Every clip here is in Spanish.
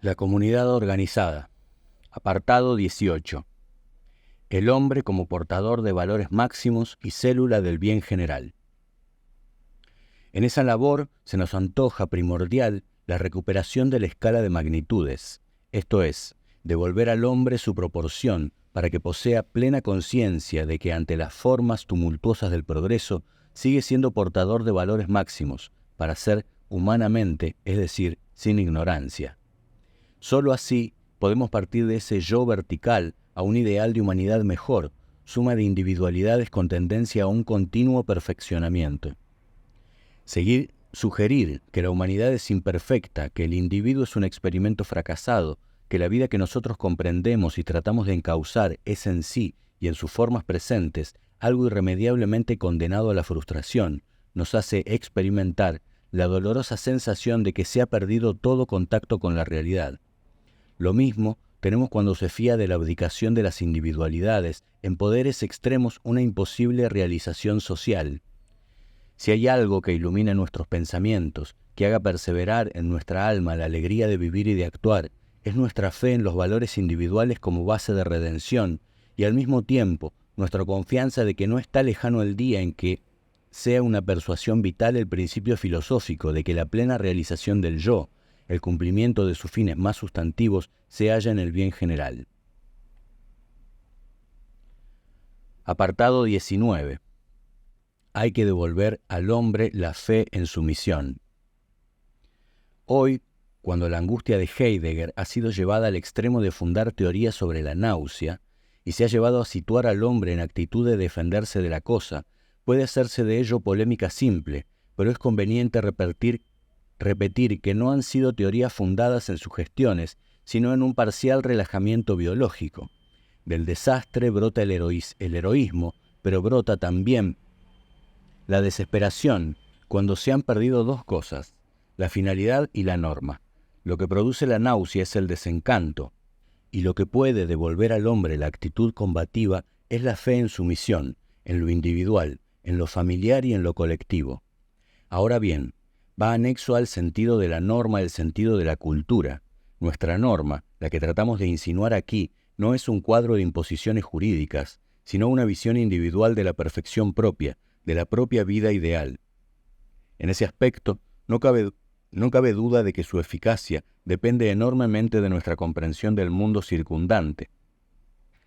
La comunidad organizada. Apartado 18. El hombre como portador de valores máximos y célula del bien general. En esa labor se nos antoja primordial la recuperación de la escala de magnitudes, esto es, devolver al hombre su proporción para que posea plena conciencia de que ante las formas tumultuosas del progreso sigue siendo portador de valores máximos, para ser humanamente, es decir, sin ignorancia. Solo así podemos partir de ese yo vertical a un ideal de humanidad mejor, suma de individualidades con tendencia a un continuo perfeccionamiento. Sugerir que la humanidad es imperfecta, que el individuo es un experimento fracasado, que la vida que nosotros comprendemos y tratamos de encauzar es en sí y en sus formas presentes algo irremediablemente condenado a la frustración, nos hace experimentar la dolorosa sensación de que se ha perdido todo contacto con la realidad. Lo mismo tenemos cuando se fía de la abdicación de las individualidades en poderes extremos una imposible realización social. Si hay algo que ilumine nuestros pensamientos, que haga perseverar en nuestra alma la alegría de vivir y de actuar, es nuestra fe en los valores individuales como base de redención y al mismo tiempo nuestra confianza de que no está lejano el día en que sea una persuasión vital el principio filosófico de que la plena realización del yo, el cumplimiento de sus fines más sustantivos, se halla en el bien general. Apartado 19. Hay que devolver al hombre la fe en su misión. Hoy, cuando la angustia de Heidegger ha sido llevada al extremo de fundar teorías sobre la náusea y se ha llevado a situar al hombre en actitud de defenderse de la cosa, puede hacerse de ello polémica simple, pero es conveniente repetir que no han sido teorías fundadas en sugestiones, sino en un parcial relajamiento biológico. Del desastre brota el heroísmo, pero brota también la desesperación cuando se han perdido dos cosas, la finalidad y la norma. Lo que produce la náusea es el desencanto, y lo que puede devolver al hombre la actitud combativa es la fe en su misión, en lo individual, en lo familiar y en lo colectivo. Ahora bien, va anexo al sentido de la norma el sentido de la cultura. Nuestra norma, la que tratamos de insinuar aquí, no es un cuadro de imposiciones jurídicas, sino una visión individual de la perfección propia, de la propia vida ideal. En ese aspecto, no cabe duda de que su eficacia depende enormemente de nuestra comprensión del mundo circundante,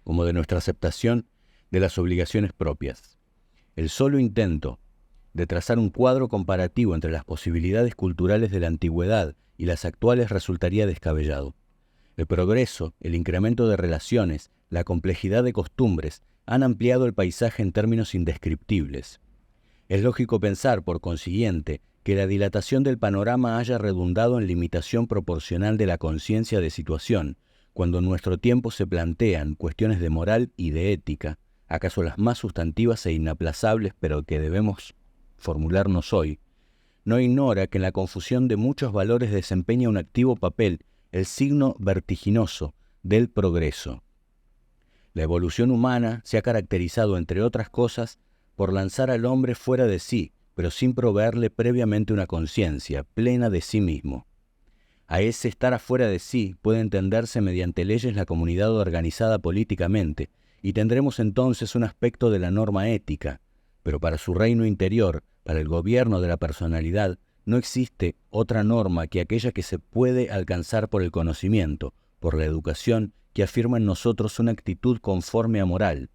como de nuestra aceptación de las obligaciones propias. El solo intento de trazar un cuadro comparativo entre las posibilidades culturales de la antigüedad y las actuales resultaría descabellado. El progreso, el incremento de relaciones, la complejidad de costumbres han ampliado el paisaje en términos indescriptibles. Es lógico pensar, por consiguiente, que la dilatación del panorama haya redundado en limitación proporcional de la conciencia de situación, cuando en nuestro tiempo se plantean cuestiones de moral y de ética, acaso las más sustantivas e inaplazables, pero que debemos formularnos hoy. No ignora que en la confusión de muchos valores desempeña un activo papel el signo vertiginoso del progreso. La evolución humana se ha caracterizado, entre otras cosas, por lanzar al hombre fuera de sí, pero sin proveerle previamente una conciencia plena de sí mismo. A ese estar afuera de sí puede entenderse mediante leyes la comunidad organizada políticamente, y tendremos entonces un aspecto de la norma ética, pero para su reino interior, para el gobierno de la personalidad, no existe otra norma que aquella que se puede alcanzar por el conocimiento, por la educación, que afirma en nosotros una actitud conforme a moral.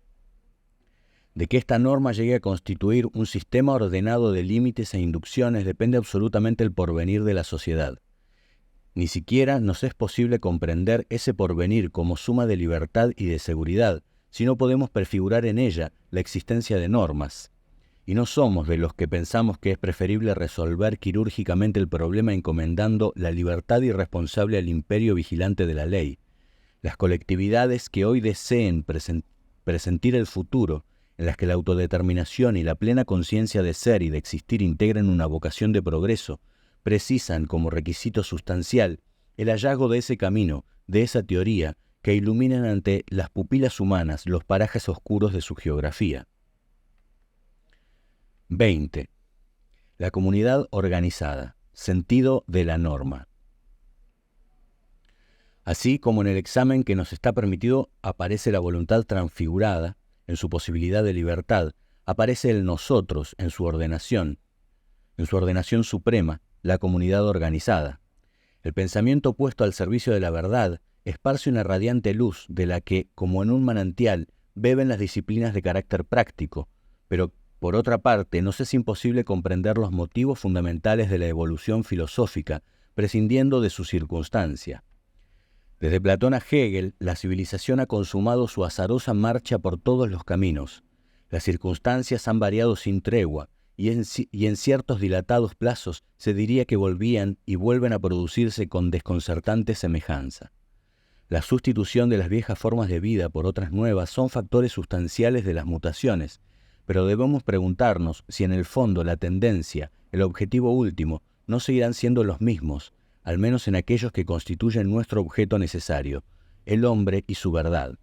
De que esta norma llegue a constituir un sistema ordenado de límites e inducciones depende absolutamente el porvenir de la sociedad. Ni siquiera nos es posible comprender ese porvenir como suma de libertad y de seguridad, si no podemos prefigurar en ella la existencia de normas. Y no somos de los que pensamos que es preferible resolver quirúrgicamente el problema encomendando la libertad irresponsable al imperio vigilante de la ley. Las colectividades que hoy deseen presentir el futuro, en las que la autodeterminación y la plena conciencia de ser y de existir integran una vocación de progreso, precisan como requisito sustancial el hallazgo de ese camino, de esa teoría, que iluminan ante las pupilas humanas los parajes oscuros de su geografía. 20. La comunidad organizada, sentido de la norma. Así como en el examen que nos está permitido aparece la voluntad transfigurada en su posibilidad de libertad, aparece el nosotros en su ordenación suprema, la comunidad organizada. El pensamiento puesto al servicio de la verdad esparce una radiante luz de la que, como en un manantial, beben las disciplinas de carácter práctico, pero por otra parte nos es imposible comprender los motivos fundamentales de la evolución filosófica, prescindiendo de su circunstancia. Desde Platón a Hegel, la civilización ha consumado su azarosa marcha por todos los caminos. Las circunstancias han variado sin tregua, y en ciertos dilatados plazos se diría que volvían y vuelven a producirse con desconcertante semejanza. La sustitución de las viejas formas de vida por otras nuevas son factores sustanciales de las mutaciones, pero debemos preguntarnos si en el fondo la tendencia, el objetivo último, no seguirán siendo los mismos, al menos en aquellos que constituyen nuestro objeto necesario, el hombre y su verdad.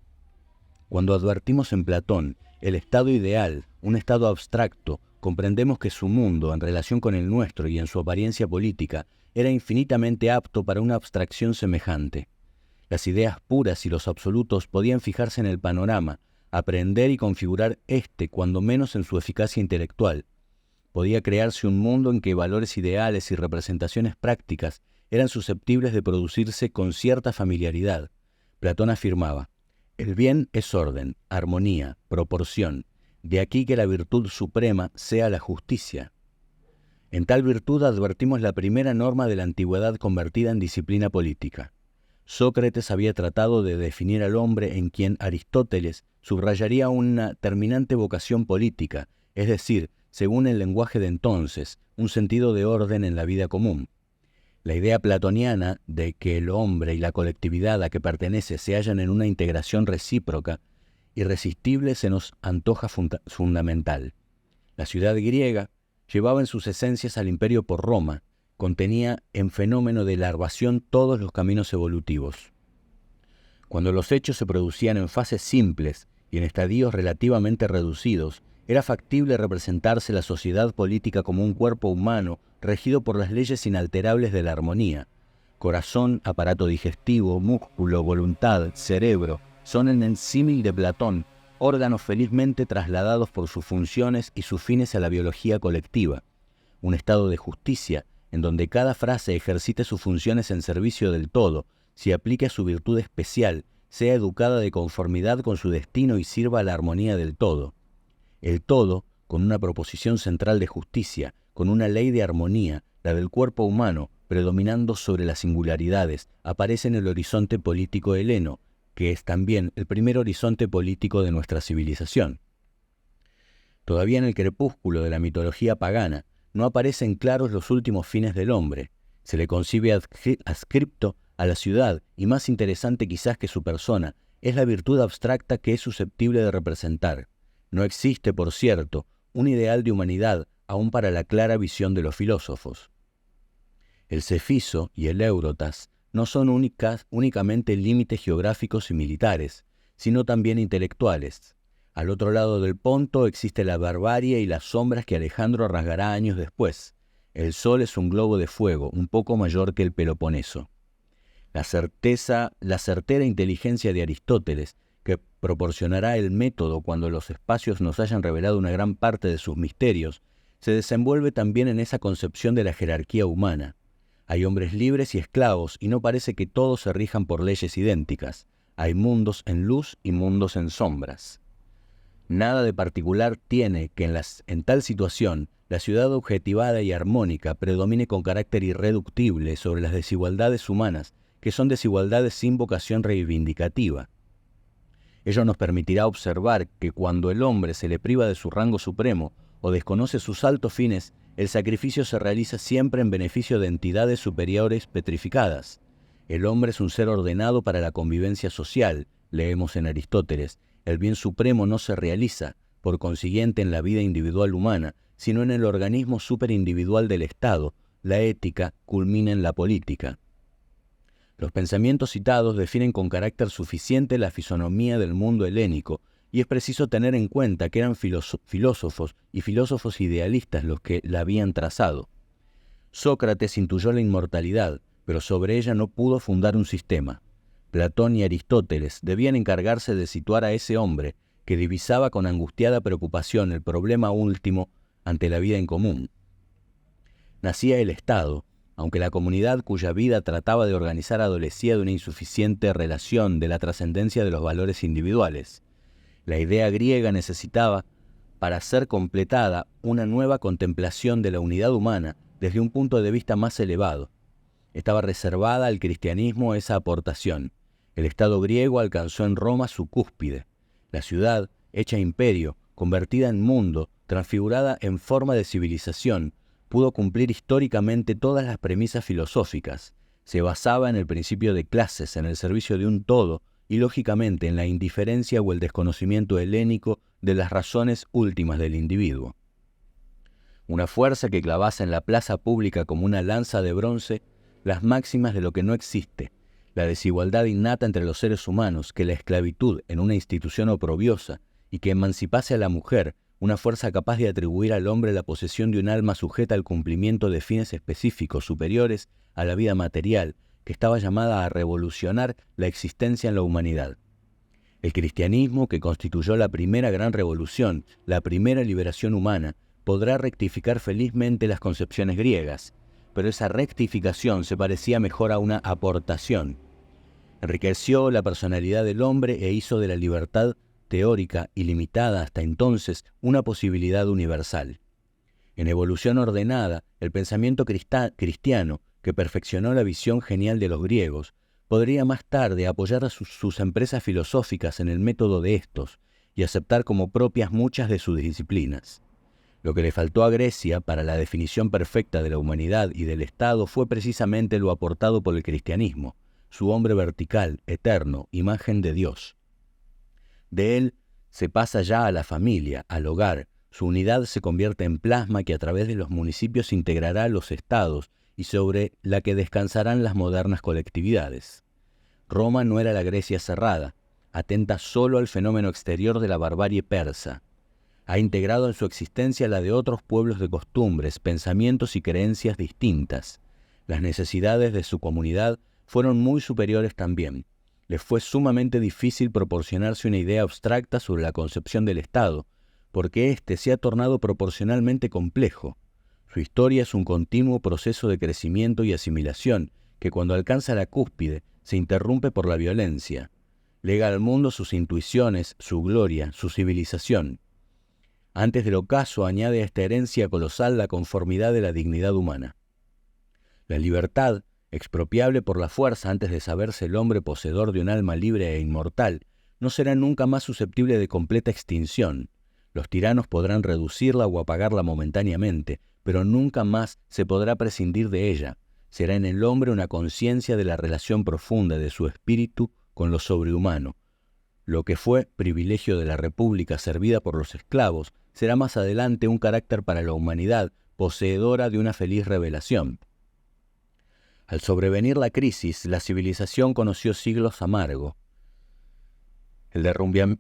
Cuando advertimos en Platón el estado ideal, un estado abstracto, comprendemos que su mundo, en relación con el nuestro y en su apariencia política, era infinitamente apto para una abstracción semejante. Las ideas puras y los absolutos podían fijarse en el panorama, aprender y configurar cuando menos en su eficacia intelectual. Podía crearse un mundo en que valores ideales y representaciones prácticas eran susceptibles de producirse con cierta familiaridad. Platón afirmaba: el bien es orden, armonía, proporción. De aquí que la virtud suprema sea la justicia. En tal virtud advertimos la primera norma de la antigüedad convertida en disciplina política. Sócrates había tratado de definir al hombre en quien Aristóteles subrayaría una terminante vocación política, es decir, según el lenguaje de entonces, un sentido de orden en la vida común. La idea platoniana de que el hombre y la colectividad a que pertenece se hallan en una integración recíproca, irresistible, se nos antoja fundamental. La ciudad griega llevaba en sus esencias al imperio por Roma, contenía en fenómeno de larvación todos los caminos evolutivos. Cuando los hechos se producían en fases simples y en estadios relativamente reducidos, era factible representarse la sociedad política como un cuerpo humano regido por las leyes inalterables de la armonía. Corazón, aparato digestivo, músculo, voluntad, cerebro, son en el símil de Platón órganos felizmente trasladados por sus funciones y sus fines a la biología colectiva. Un estado de justicia en donde cada frase ejercite sus funciones en servicio del todo, se aplique a su virtud especial, sea educada de conformidad con su destino y sirva a la armonía del todo. El todo, con una proposición central de justicia, con una ley de armonía, la del cuerpo humano, predominando sobre las singularidades, aparece en el horizonte político heleno, que es también el primer horizonte político de nuestra civilización. Todavía en el crepúsculo de la mitología pagana, no aparecen claros los últimos fines del hombre. Se le concibe adscripto a la ciudad, y más interesante quizás que su persona, es la virtud abstracta que es susceptible de representar. No existe, por cierto, un ideal de humanidad aún para la clara visión de los filósofos. El Cefiso y el Eurotas no son únicamente límites geográficos y militares, sino también intelectuales. Al otro lado del Ponto existe la barbarie y las sombras que Alejandro rasgará años después. El sol es un globo de fuego, un poco mayor que el Peloponeso. La certera inteligencia de Aristóteles, que proporcionará el método cuando los espacios nos hayan revelado una gran parte de sus misterios, se desenvuelve también en esa concepción de la jerarquía humana. Hay hombres libres y esclavos, y no parece que todos se rijan por leyes idénticas. Hay mundos en luz y mundos en sombras. Nada de particular tiene que en tal situación la ciudad objetivada y armónica predomine con carácter irreductible sobre las desigualdades humanas, que son desigualdades sin vocación reivindicativa. Ello nos permitirá observar que cuando el hombre se le priva de su rango supremo o desconoce sus altos fines, el sacrificio se realiza siempre en beneficio de entidades superiores petrificadas. El hombre es un ser ordenado para la convivencia social, leemos en Aristóteles. El bien supremo no se realiza, por consiguiente, en la vida individual humana, sino en el organismo superindividual del Estado. La ética culmina en la política. Los pensamientos citados definen con carácter suficiente la fisonomía del mundo helénico, y es preciso tener en cuenta que eran filósofos y filósofos idealistas los que la habían trazado. Sócrates intuyó la inmortalidad, pero sobre ella no pudo fundar un sistema. Platón y Aristóteles debían encargarse de situar a ese hombre que divisaba con angustiada preocupación el problema último ante la vida en común. Nacía el Estado, aunque la comunidad cuya vida trataba de organizar adolecía de una insuficiente relación de la trascendencia de los valores individuales. La idea griega necesitaba, para ser completada, una nueva contemplación de la unidad humana desde un punto de vista más elevado. Estaba reservada al cristianismo esa aportación. El Estado griego alcanzó en Roma su cúspide. La ciudad, hecha imperio, convertida en mundo, transfigurada en forma de civilización, pudo cumplir históricamente todas las premisas filosóficas. Se basaba en el principio de clases, en el servicio de un todo, y lógicamente en la indiferencia o el desconocimiento helénico de las razones últimas del individuo. Una fuerza que clavase en la plaza pública como una lanza de bronce las máximas de lo que no existe, la desigualdad innata entre los seres humanos, que la esclavitud en una institución oprobiosa y que emancipase a la mujer, una fuerza capaz de atribuir al hombre la posesión de un alma sujeta al cumplimiento de fines específicos superiores a la vida material, que estaba llamada a revolucionar la existencia en la humanidad. El cristianismo, que constituyó la primera gran revolución, la primera liberación humana, podrá rectificar felizmente las concepciones griegas, pero esa rectificación se parecía mejor a una aportación. Enriqueció la personalidad del hombre e hizo de la libertad teórica y limitada hasta entonces una posibilidad universal. En evolución ordenada, el pensamiento cristiano, que perfeccionó la visión genial de los griegos, podría más tarde apoyar a sus empresas filosóficas en el método de estos y aceptar como propias muchas de sus disciplinas. Lo que le faltó a Grecia para la definición perfecta de la humanidad y del Estado fue precisamente lo aportado por el cristianismo, su hombre vertical, eterno, imagen de Dios. De él se pasa ya a la familia, al hogar. Su unidad se convierte en plasma que a través de los municipios integrará a los estados y sobre la que descansarán las modernas colectividades. Roma no era la Grecia cerrada, atenta solo al fenómeno exterior de la barbarie persa. Ha integrado en su existencia la de otros pueblos de costumbres, pensamientos y creencias distintas. Las necesidades de su comunidad fueron muy superiores también. Les fue sumamente difícil proporcionarse una idea abstracta sobre la concepción del Estado, porque éste se ha tornado proporcionalmente complejo. Su historia es un continuo proceso de crecimiento y asimilación, que cuando alcanza la cúspide se interrumpe por la violencia. Lega al mundo sus intuiciones, su gloria, su civilización. Antes del ocaso añade a esta herencia colosal la conformidad de la dignidad humana. La libertad, expropiable por la fuerza antes de saberse el hombre poseedor de un alma libre e inmortal, no será nunca más susceptible de completa extinción. Los tiranos podrán reducirla o apagarla momentáneamente, pero nunca más se podrá prescindir de ella. Será en el hombre una conciencia de la relación profunda de su espíritu con lo sobrehumano. Lo que fue privilegio de la República servida por los esclavos será más adelante un carácter para la humanidad, poseedora de una feliz revelación. Al sobrevenir la crisis, la civilización conoció siglos amargos. El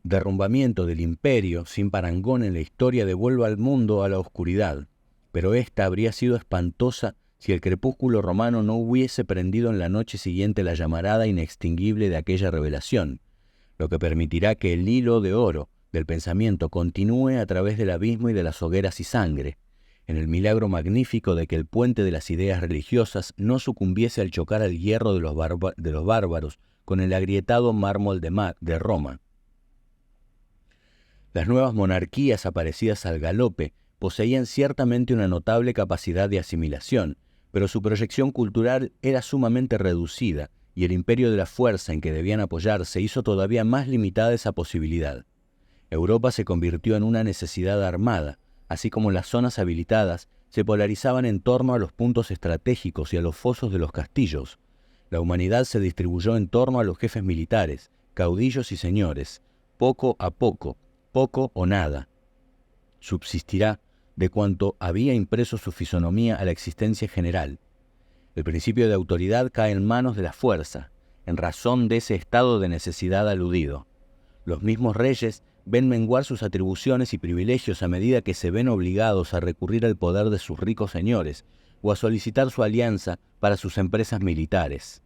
derrumbamiento del imperio, sin parangón en la historia, devuelve al mundo a la oscuridad, pero esta habría sido espantosa si el crepúsculo romano no hubiese prendido en la noche siguiente la llamarada inextinguible de aquella revelación, lo que permitirá que el hilo de oro del pensamiento continúe a través del abismo y de las hogueras y sangre, en el milagro magnífico de que el puente de las ideas religiosas no sucumbiese al chocar al hierro de los bárbaros con el agrietado mármol de Roma. Las nuevas monarquías aparecidas al galope poseían ciertamente una notable capacidad de asimilación, pero su proyección cultural era sumamente reducida y el imperio de la fuerza en que debían apoyarse hizo todavía más limitada esa posibilidad. Europa se convirtió en una necesidad armada, así como las zonas habilitadas se polarizaban en torno a los puntos estratégicos y a los fosos de los castillos. La humanidad se distribuyó en torno a los jefes militares, caudillos y señores, poco a poco, poco o nada. Subsistirá de cuanto había impreso su fisonomía a la existencia general. El principio de autoridad cae en manos de la fuerza, en razón de ese estado de necesidad aludido. Los mismos reyes ven menguar sus atribuciones y privilegios a medida que se ven obligados a recurrir al poder de sus ricos señores o a solicitar su alianza para sus empresas militares.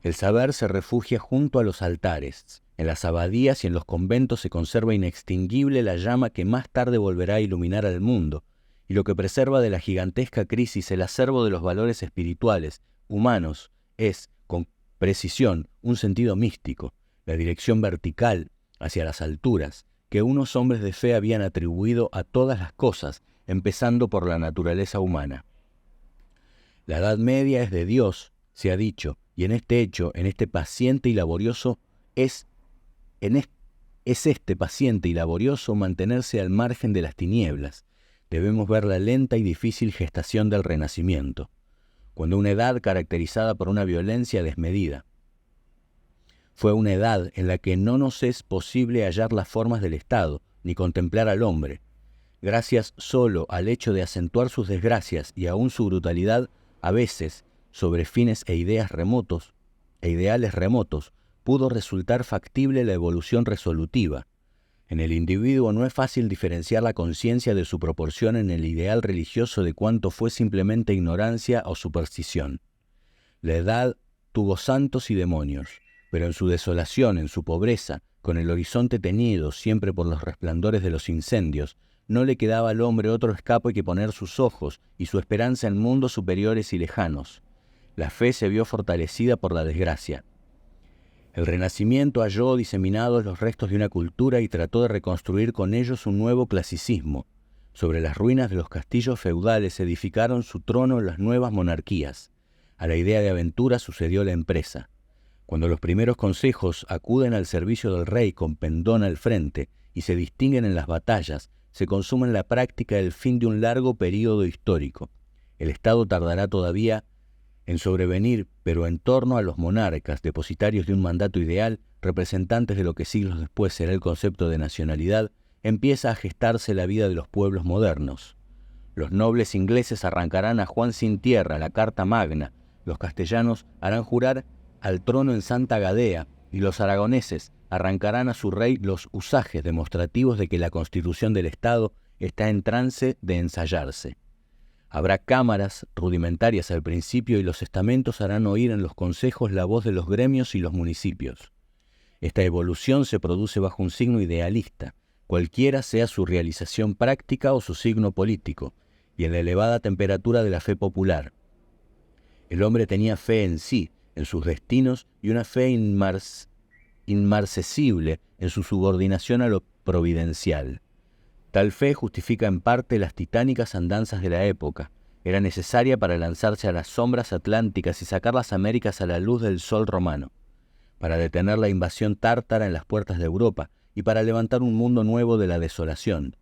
El saber se refugia junto a los altares. En las abadías y en los conventos se conserva inextinguible la llama que más tarde volverá a iluminar al mundo, y lo que preserva de la gigantesca crisis el acervo de los valores espirituales, humanos, es, con precisión, un sentido místico, la dirección vertical hacia las alturas, que unos hombres de fe habían atribuido a todas las cosas, empezando por la naturaleza humana. La Edad Media es de Dios, se ha dicho, y en este hecho, en este paciente y laborioso, es este paciente y laborioso mantenerse al margen de las tinieblas. Debemos ver la lenta y difícil gestación del Renacimiento, cuando una edad caracterizada por una violencia desmedida. Fue una edad en la que no nos es posible hallar las formas del Estado, ni contemplar al hombre. Gracias solo al hecho de acentuar sus desgracias y aún su brutalidad, a veces, sobre fines e ideales remotos, pudo resultar factible la evolución resolutiva. En el individuo no es fácil diferenciar la conciencia de su proporción en el ideal religioso de cuánto fue simplemente ignorancia o superstición. La edad tuvo santos y demonios, pero en su desolación, en su pobreza, con el horizonte teñido siempre por los resplandores de los incendios, no le quedaba al hombre otro escape que poner sus ojos y su esperanza en mundos superiores y lejanos. La fe se vio fortalecida por la desgracia. El Renacimiento halló diseminados los restos de una cultura y trató de reconstruir con ellos un nuevo clasicismo. Sobre las ruinas de los castillos feudales edificaron su trono las nuevas monarquías. A la idea de aventura sucedió la empresa. Cuando los primeros consejos acuden al servicio del rey con pendón al frente y se distinguen en las batallas, se consuma en la práctica el fin de un largo período histórico. El Estado tardará todavía en sobrevenir, pero en torno a los monarcas, depositarios de un mandato ideal, representantes de lo que siglos después será el concepto de nacionalidad, empieza a gestarse la vida de los pueblos modernos. Los nobles ingleses arrancarán a Juan sin tierra, la Carta Magna, los castellanos harán jurar al trono en Santa Gadea, y los aragoneses arrancarán a su rey los usajes demostrativos de que la constitución del Estado está en trance de ensayarse. Habrá cámaras rudimentarias al principio y los estamentos harán oír en los consejos la voz de los gremios y los municipios. Esta evolución se produce bajo un signo idealista, cualquiera sea su realización práctica o su signo político, y en la elevada temperatura de la fe popular. El hombre tenía fe en sí, en sus destinos, y una fe inmarcesible en su subordinación a lo providencial. Tal fe justifica en parte las titánicas andanzas de la época. Era necesaria para lanzarse a las sombras atlánticas y sacar las Américas a la luz del sol romano, para detener la invasión tártara en las puertas de Europa y para levantar un mundo nuevo de la desolación.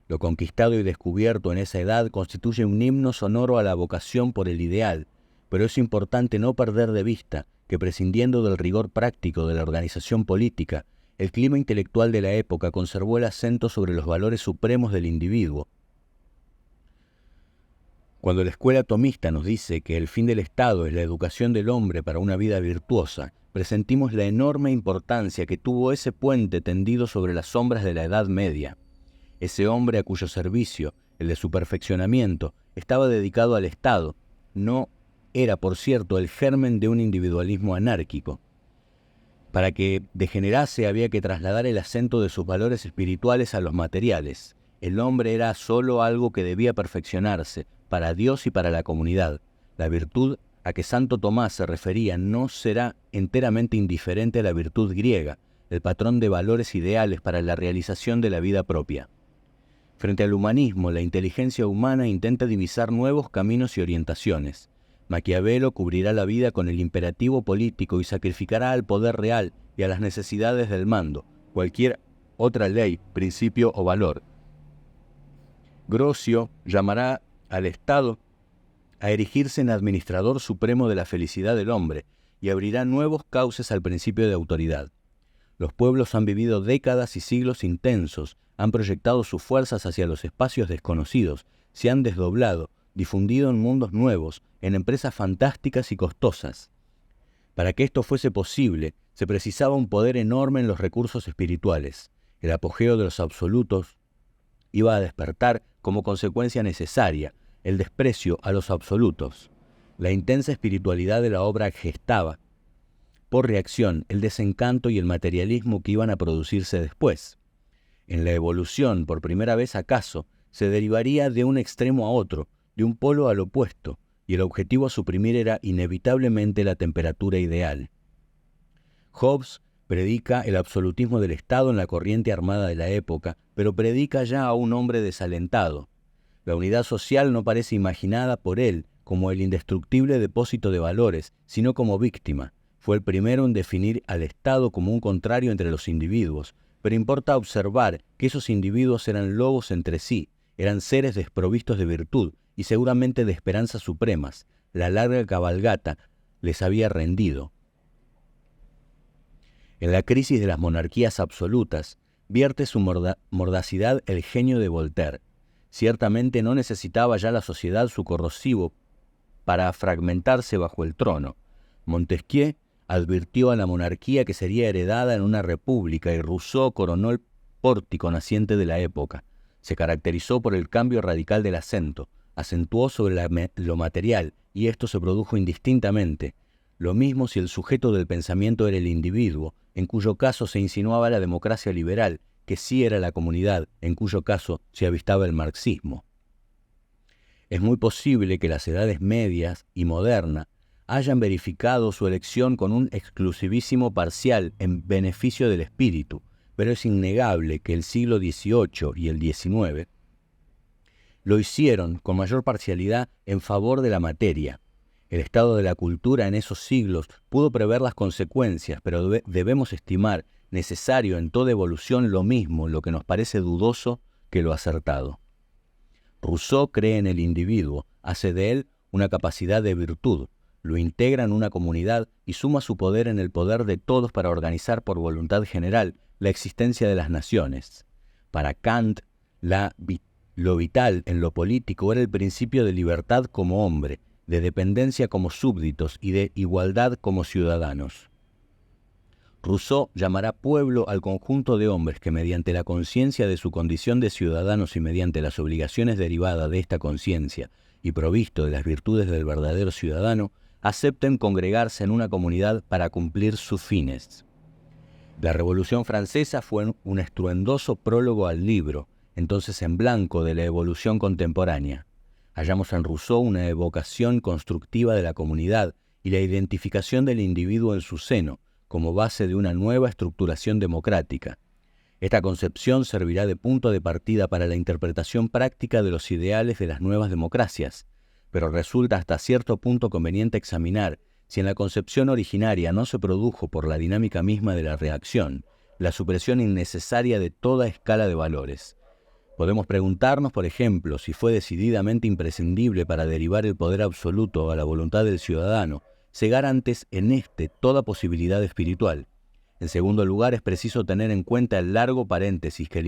Lo conquistado y descubierto en esa edad constituye un himno sonoro a la vocación por el ideal, pero es importante no perder de vista que, prescindiendo del rigor práctico de la organización política, el clima intelectual de la época conservó el acento sobre los valores supremos del individuo. Cuando la escuela tomista nos dice que el fin del Estado es la educación del hombre para una vida virtuosa, presentimos la enorme importancia que tuvo ese puente tendido sobre las sombras de la Edad Media. Ese hombre a cuyo servicio, el de su perfeccionamiento, estaba dedicado al Estado, no era, por cierto, el germen de un individualismo anárquico. Para que degenerase había que trasladar el acento de sus valores espirituales a los materiales. El hombre era solo algo que debía perfeccionarse, para Dios y para la comunidad. La virtud a que Santo Tomás se refería no será enteramente indiferente a la virtud griega, el patrón de valores ideales para la realización de la vida propia. Frente al humanismo, la inteligencia humana intenta divisar nuevos caminos y orientaciones. Maquiavelo cubrirá la vida con el imperativo político y sacrificará al poder real y a las necesidades del mando cualquier otra ley, principio o valor. Grocio llamará al Estado a erigirse en administrador supremo de la felicidad del hombre y abrirá nuevos cauces al principio de autoridad. Los pueblos han vivido décadas y siglos intensos, han proyectado sus fuerzas hacia los espacios desconocidos, se han desdoblado, difundido en mundos nuevos, en empresas fantásticas y costosas. Para que esto fuese posible, se precisaba un poder enorme en los recursos espirituales. El apogeo de los absolutos iba a despertar como consecuencia necesaria el desprecio a los absolutos. La intensa espiritualidad de la obra gestaba por reacción, el desencanto y el materialismo que iban a producirse después. En la evolución, por primera vez acaso, se derivaría de un extremo a otro, de un polo al opuesto, y el objetivo a suprimir era inevitablemente la temperatura ideal. Hobbes predica el absolutismo del Estado en la corriente armada de la época, pero predica ya a un hombre desalentado. La unidad social no parece imaginada por él como el indestructible depósito de valores, sino como víctima. Fue el primero en definir al Estado como un contrario entre los individuos, pero importa observar que esos individuos eran lobos entre sí, eran seres desprovistos de virtud y seguramente de esperanzas supremas. La larga cabalgata les había rendido. En la crisis de las monarquías absolutas, vierte su mordacidad el genio de Voltaire. Ciertamente no necesitaba ya la sociedad su corrosivo para fragmentarse bajo el trono. Montesquieu advirtió a la monarquía que sería heredada en una república y Rousseau coronó el pórtico naciente de la época. Se caracterizó por el cambio radical del acento, acentuó sobre lo material y esto se produjo indistintamente. Lo mismo si el sujeto del pensamiento era el individuo, en cuyo caso se insinuaba la democracia liberal, que sí era la comunidad, en cuyo caso se avistaba el marxismo. Es muy posible que las edades medias y moderna hayan verificado su elección con un exclusivísimo parcial en beneficio del espíritu, pero es innegable que el siglo XVIII y el XIX lo hicieron con mayor parcialidad en favor de la materia. El estado de la cultura en esos siglos pudo prever las consecuencias, pero debemos estimar necesario en toda evolución lo mismo, lo que nos parece dudoso, que lo acertado. Rousseau cree en el individuo, hace de él una capacidad de virtud, lo integra en una comunidad y suma su poder en el poder de todos para organizar por voluntad general la existencia de las naciones. Para Kant, lo vital en lo político era el principio de libertad como hombre, de dependencia como súbditos y de igualdad como ciudadanos. Rousseau llamará pueblo al conjunto de hombres que mediante la conciencia de su condición de ciudadanos y mediante las obligaciones derivadas de esta conciencia y provisto de las virtudes del verdadero ciudadano, acepten congregarse en una comunidad para cumplir sus fines. La Revolución Francesa fue un estruendoso prólogo al libro, entonces en blanco, de la evolución contemporánea. Hallamos en Rousseau una evocación constructiva de la comunidad y la identificación del individuo en su seno, como base de una nueva estructuración democrática. Esta concepción servirá de punto de partida para la interpretación práctica de los ideales de las nuevas democracias, pero resulta hasta cierto punto conveniente examinar si en la concepción originaria no se produjo por la dinámica misma de la reacción, la supresión innecesaria de toda escala de valores. Podemos preguntarnos, por ejemplo, si fue decididamente imprescindible para derivar el poder absoluto a la voluntad del ciudadano, cegar antes en toda posibilidad espiritual. En segundo lugar, es preciso tener en cuenta el largo paréntesis que el